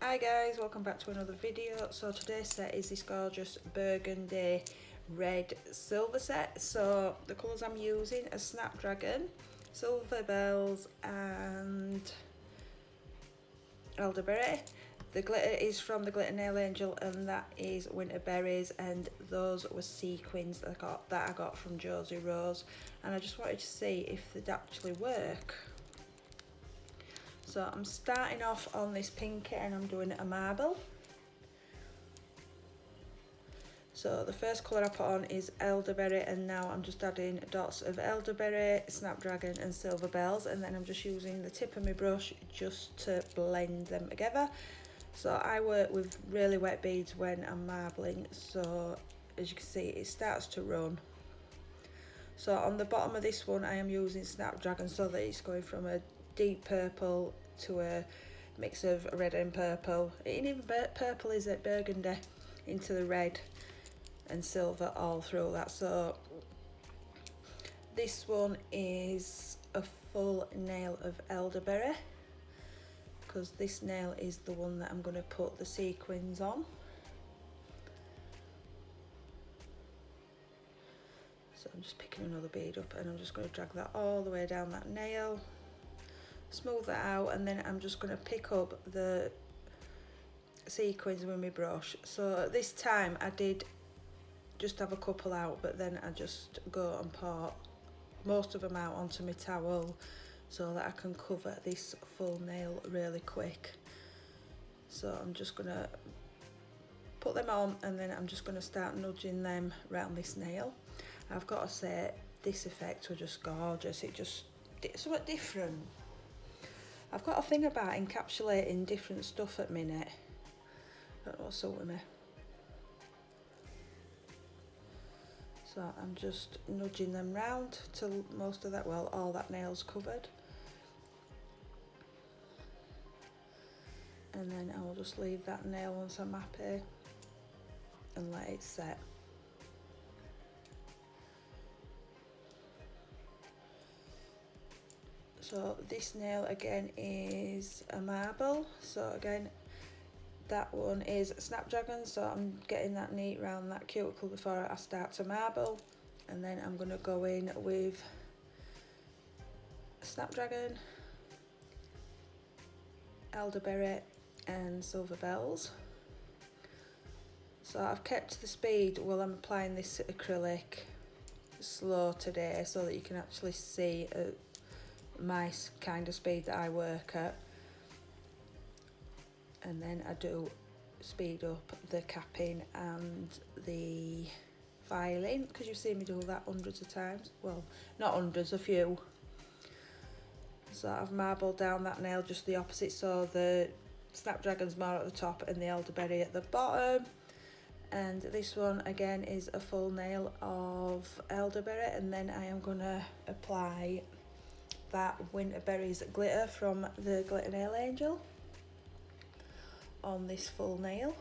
Hi guys, welcome back to another video. So today's set is this gorgeous burgundy red silver set. So the colours I'm using are Snapdragon, Silver Bells and Elderberry. The glitter is from the Glitter Nail Angel and that is Winter Berries, and those were sequins that I got from Josie Rose, and I just wanted to see if they'd actually work. So I'm starting off on this pinky and I'm doing a marble. So the first colour I put on is Elderberry, and now I'm just adding dots of Elderberry, Snapdragon and Silver Bells, and then I'm just using the tip of my brush just to blend them together. So I work with really wet beads when I'm marbling, so as you can see it starts to run. So on the bottom of this one I am using Snapdragon so that it's going from a deep purple to a mix of red and purple. It ain't even purple, is it? Burgundy into the red and silver all through that. So this one is a full nail of Elderberry, because this nail is the one that I'm going to put the sequins on. So I'm just picking another bead up and I'm just going to drag that all the way down that nail, smooth that out, and then I'm just going to pick up the sequins with my brush. So this time I did just have a couple out, but then I just go and pour most of them out onto my towel so that I can cover this full nail really quick. So I'm just going to put them on and then I'm just going to start nudging them around this nail. I've got to say, this effect was just gorgeous. It just did something different. I've got a thing about encapsulating different stuff at minute. I don't know what's up with me. So I'm just nudging them round till most of that, well, all that nail's covered. And then I will just leave that nail once I'm happy and let it set. So this nail again is a marble. So again, that one is Snapdragon, so I'm getting that neat round that cuticle before I start to marble, and then I'm going to go in with Snapdragon, Elderberry and Silver Bells. So I've kept the speed while I'm applying this acrylic slow today so that you can actually see my kind of speed that I work at. And then I do speed up the capping and the filing, because you've seen me do that hundreds of times. Well, not hundreds, a few. So I've marbled down that nail just the opposite, so the Snapdragon's more at the top and the Elderberry at the bottom. And this one again is a full nail of Elderberry, and then I am going to apply that Winter Berries glitter from the Glitter Nail Angel on this full nail.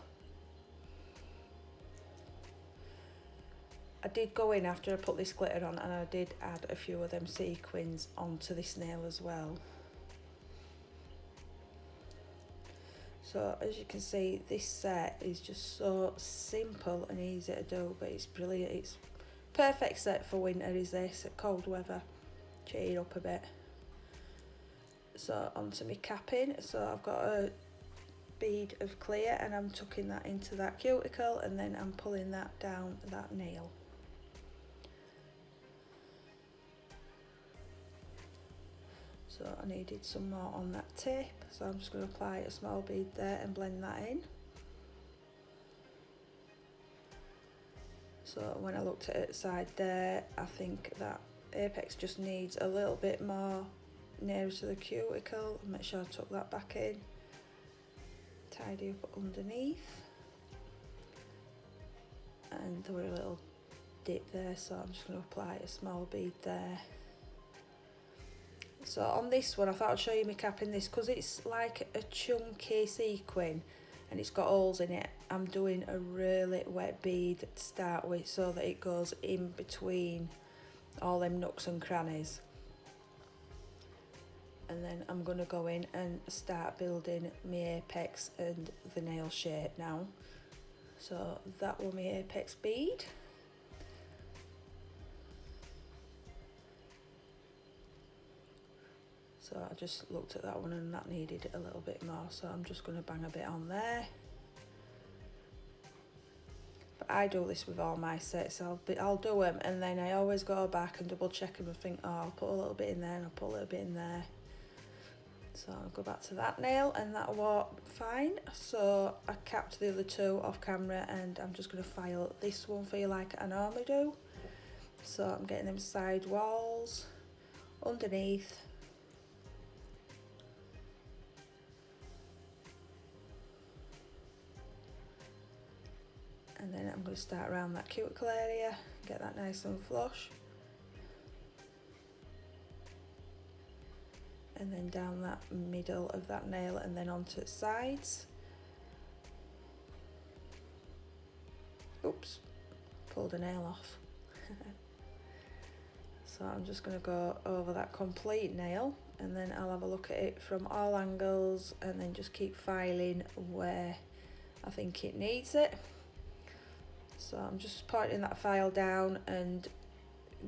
I did go in after I put this glitter on and I did add a few of them sequins onto this nail as well. So as you can see, this set is just so simple and easy to do, but it's brilliant. It's perfect set for winter, is this, at cold weather. Cheer up a bit. So onto my capping. So I've got a bead of clear and I'm tucking that into that cuticle, and then I'm pulling that down that nail. So I needed some more on that tip, so I'm just going to apply a small bead there and blend that in. So when I looked at the side there, I think that apex just needs a little bit more nearer to the cuticle. Make sure I tuck that back in. Tidy up underneath, and there were a little dip there, so I'm just going to apply a small bead there. So on this one I thought I'd show you me capping this, because it's like a chunky sequin and it's got holes in it. I'm doing a really wet bead to start with so that it goes in between all them nooks and crannies. and then I'm going to go in and start building my apex and the nail shape now. So that will my apex bead. So I just looked at that one and that needed a little bit more, so I'm just going to bang a bit on there. But I do this with all my sets. I'll do them and then I always go back and double check them and think, oh, I'll put a little bit in there and I'll put a little bit in there. So I'll go back to that nail and that worked fine. So I capped the other two off camera and I'm just going to file this one for you like I normally do. So I'm getting them side walls, underneath. And then I'm going to start around that cuticle area, get that nice and flush. And then down that middle of that nail and then onto its sides. Oops, pulled a nail off. So I'm just going to go over that complete nail and then I'll have a look at it from all angles and then just keep filing where I think it needs it. So I'm just pointing that file down and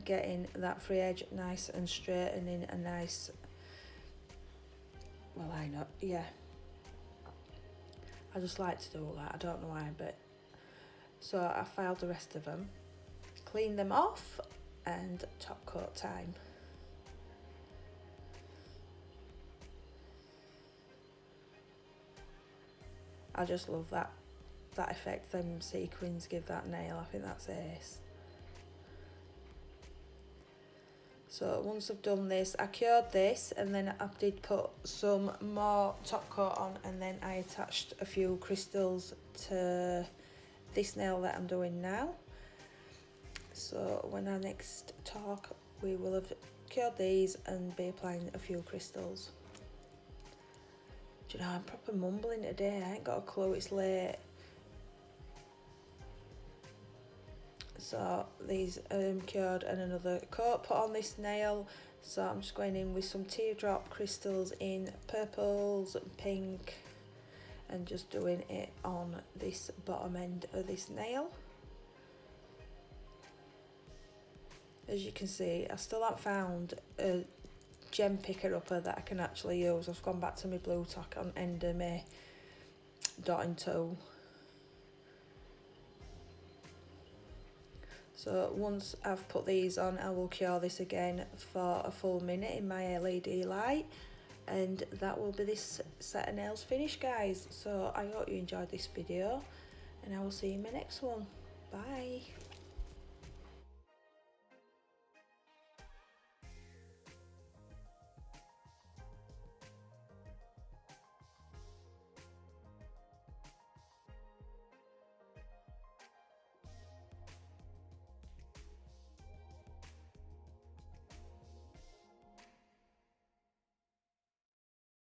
getting that free edge nice and straight and in a nice, well, I know, yeah. I just like to do that, I don't know why, but so I filed the rest of them, clean them off and top coat time. I just love that effect them sequins give that nail. I think that's ace. So once I've done this, I cured this and then I did put some more top coat on and then I attached a few crystals to this nail that I'm doing now. So when I next talk we will have cured these and be applying a few crystals. Do you know, I'm proper mumbling today, I ain't got a clue, it's late. So these cured and another coat put on this nail. So I'm just going in with some teardrop crystals in purples, pink, and just doing it on this bottom end of this nail. As you can see, I still haven't found a gem picker upper that I can actually use. I've gone back to my blue tack on end of my dotting tool. So once I've put these on, I will cure this again for a full minute in my LED light, and that will be this set of nails finished, guys. So I hope you enjoyed this video and I will see you in my next one. Bye.